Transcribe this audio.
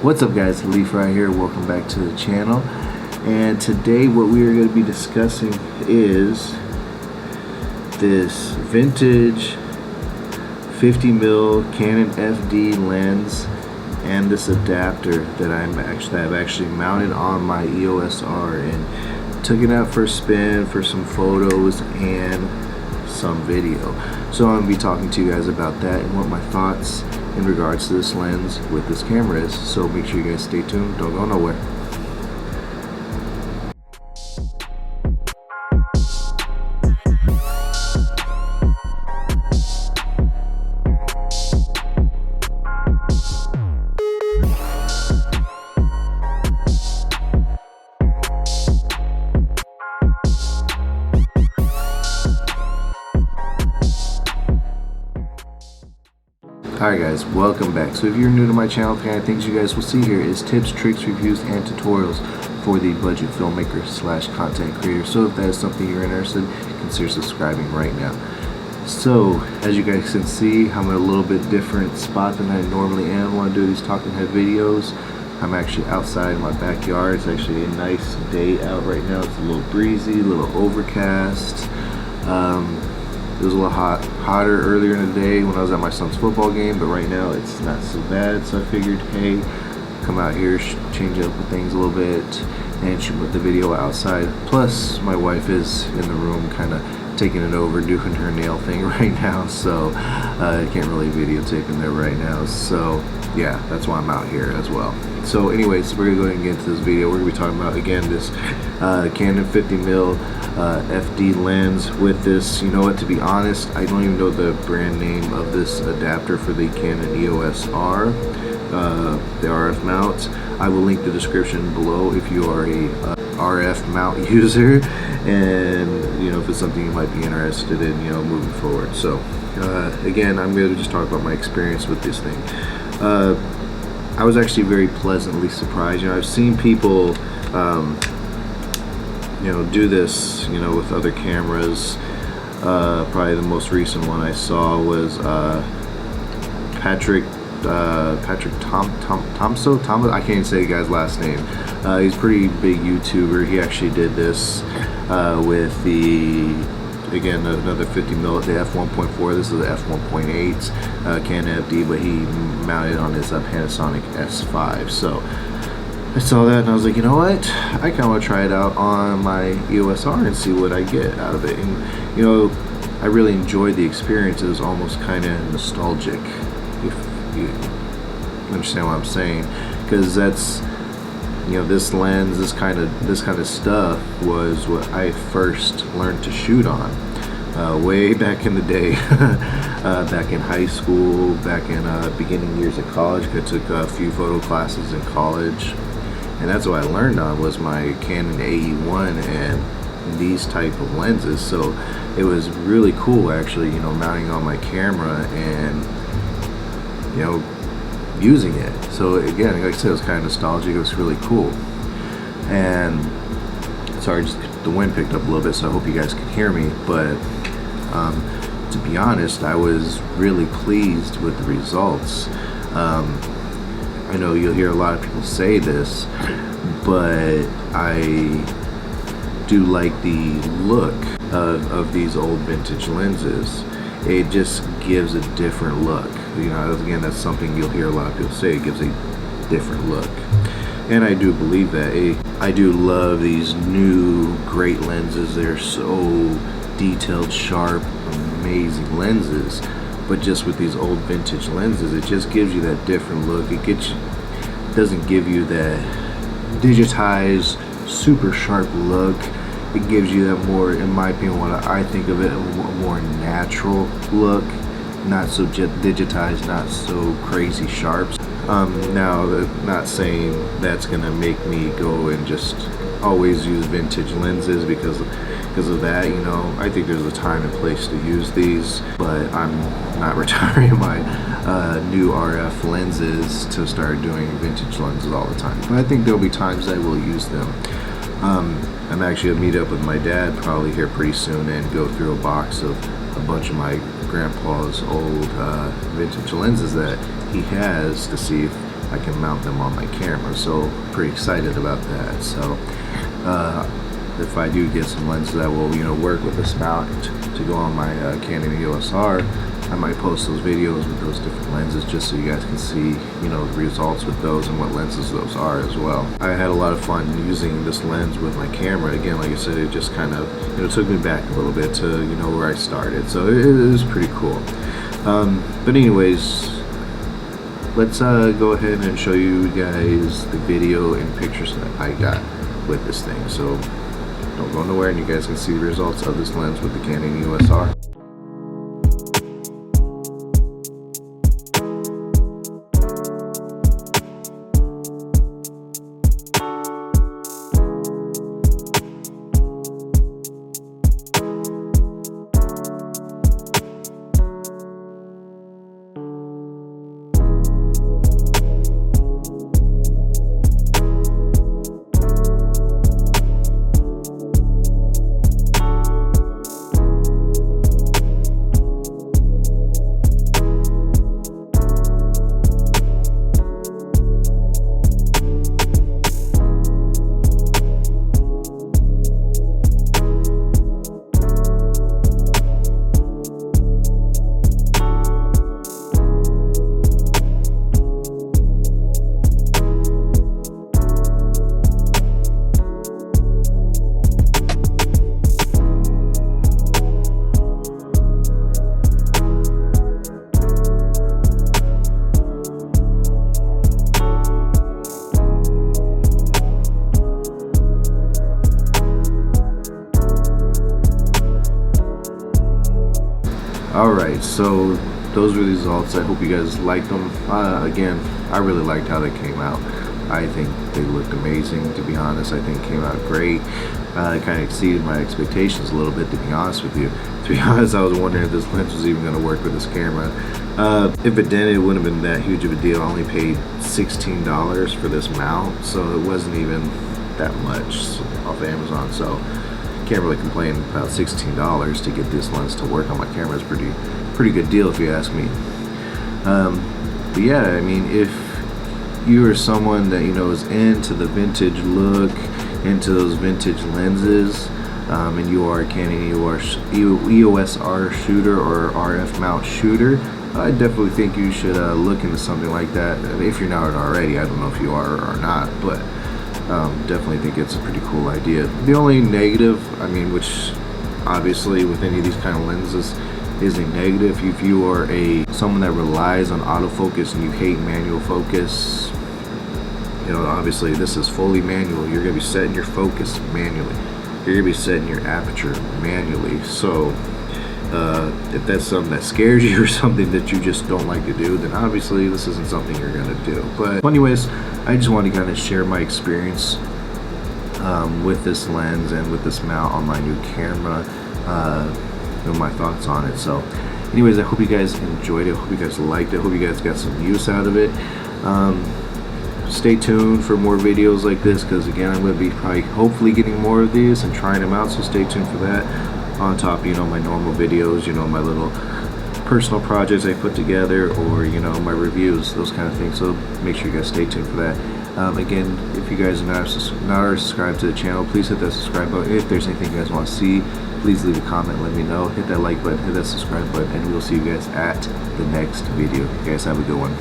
What's up guys, Leaf right here, welcome back to the channel. And today what we are going to be discussing is this vintage 50mm Canon FD lens and this adapter that I've actually mounted on my EOS R and took it out for a spin for some photos and some video. So I'm going to be talking to you guys about that and what my thoughts in regards to this lens with this camera is. So make sure you guys stay tuned, don't go nowhere. Alright guys, welcome back. So if you're new to my channel, the kind of things you guys will see here is tips, tricks, reviews, and tutorials for the budget filmmaker slash content creator. So if that is something you're interested in, consider subscribing right now. So as you guys can see, I'm in a little bit different spot than I normally am when I do these talking head videos. I'm actually outside in my backyard. It's actually a nice day out right now. It's a little breezy, a little overcast. It was a little hotter earlier in the day when I was at my son's football game, but right now it's not so bad. So I figured, hey, come out here, change up things a little bit, and shoot the video outside. Plus, my wife is in the room, kind of taking it over, doing her nail thing right now. So I can't really videotape in there right now. So yeah, that's why I'm out here as well. So anyways, we're gonna go ahead and get into this video. We're gonna be talking about, again, this Canon 50mm FD lens with this, you know what, to be honest, I don't even know the brand name of this adapter for the Canon EOS R, the RF mount. I will link the description below if you are a RF mount user, and you know, if it's something you might be interested in, you know, moving forward. So again, I'm going to just talk about my experience with this thing. I was actually very pleasantly surprised. You know, I've seen people you know, do this, you know, with other cameras. Probably the most recent one I saw was Patrick Thompson. I can't say the guy's last name. He's a pretty big YouTuber. He actually did this with the, again, another 50mm, the f1.4. This is the f1.8 Canon FD, but he mounted on his Panasonic S5. So I saw that and I was like, you know what, I kind of want to try it out on my EOS R and see what I get out of it. And you know, I really enjoyed the experience. It was almost kind of nostalgic, if you understand what I'm saying, because that's, you know, this lens, this kind of stuff was what I first learned to shoot on way back in the day. Back in high school, back in beginning years of college. I took a few photo classes in college, and that's what I learned on, was my Canon AE1 and these type of lenses. So it was really cool, actually, you know, mounting on my camera and, you know, using it. So again, like I said, it was kind of nostalgic. It was really cool. And sorry, just the wind picked up a little bit, so I hope you guys can hear me. But to be honest, I was really pleased with the results. I know you'll hear a lot of people say this, but I do like the look of these old vintage lenses. It just gives a different look. You know, again, that's something you'll hear a lot of people say. It gives a different look, and I do believe that. I do love these new great lenses. They're so detailed, sharp, amazing lenses. But just with these old vintage lenses, it just gives you that different look. Doesn't give you that digitized, super sharp look. It gives you that more, in my opinion, what I think of it, a more natural look. Not so digitized, not so crazy sharp. Now, not saying that's gonna make me go and just always use vintage lenses because of that. You know, I think there's a time and place to use these, but I'm not retiring my new RF lenses to start doing vintage lenses all the time. But I think there'll be times I will use them. I'm actually gonna meet up with my dad probably here pretty soon and go through a box of a bunch of my grandpa's old vintage lenses that he has, to see if I can mount them on my camera. So pretty excited about that. So if I do get some lenses that will, you know, work with this mount to go on my Canon EOS R, I might post those videos with those different lenses just so you guys can see, you know, the results with those and what lenses those are as well. I had a lot of fun using this lens with my camera. Again, like I said, it just kind of, you know, took me back a little bit to, you know, where I started. So it was pretty cool. But anyways, let's go ahead and show you guys the video and pictures that I got with this thing. So don't go nowhere, and you guys can see the results of this lens with the Canon EOS R. Alright, so those were the results. I hope you guys liked them. Again, I really liked how they came out. I think they looked amazing, to be honest. I think it came out great. It kind of exceeded my expectations a little bit, to be honest with you. To be honest, I was wondering if this lens was even going to work with this camera. If it didn't, it wouldn't have been that huge of a deal. I only paid $16 for this mount, so it wasn't even that much off of Amazon. So can't really complain about $16 to get this lens to work on my camera. Is pretty good deal if you ask me. But yeah, I mean, if you are someone that, you know, is into the vintage look, into those vintage lenses, and you are a Canon EOS R shooter or RF mount shooter, I definitely think you should look into something like that. If you're not already, I don't know if you are or not, but definitely think it's a pretty cool idea. The only negative, I mean, which obviously with any of these kind of lenses is a negative, if you are someone that relies on autofocus and you hate manual focus, you know, obviously this is fully manual. You're gonna be setting your focus manually. You're gonna be setting your aperture manually. So if that's something that scares you or something that you just don't like to do, then obviously this isn't something you're gonna do. But anyways, I just want to kind of share my experience with this lens and with this mount on my new camera, and my thoughts on it. So anyways, I hope you guys enjoyed it. I hope you guys liked it. I hope you guys got some use out of it. Stay tuned for more videos like this, because again, I'm going to be probably hopefully getting more of these and trying them out, so stay tuned for that. On top of, you know, my normal videos, you know, my little personal projects I put together, or, you know, my reviews, those kind of things. So make sure you guys stay tuned for that. Again, if you guys are not already subscribed to the channel, please hit that subscribe button. If there's anything you guys want to see, please leave a comment, let me know. Hit that like button, hit that subscribe button, and we'll see you guys at the next video. You guys have a good one.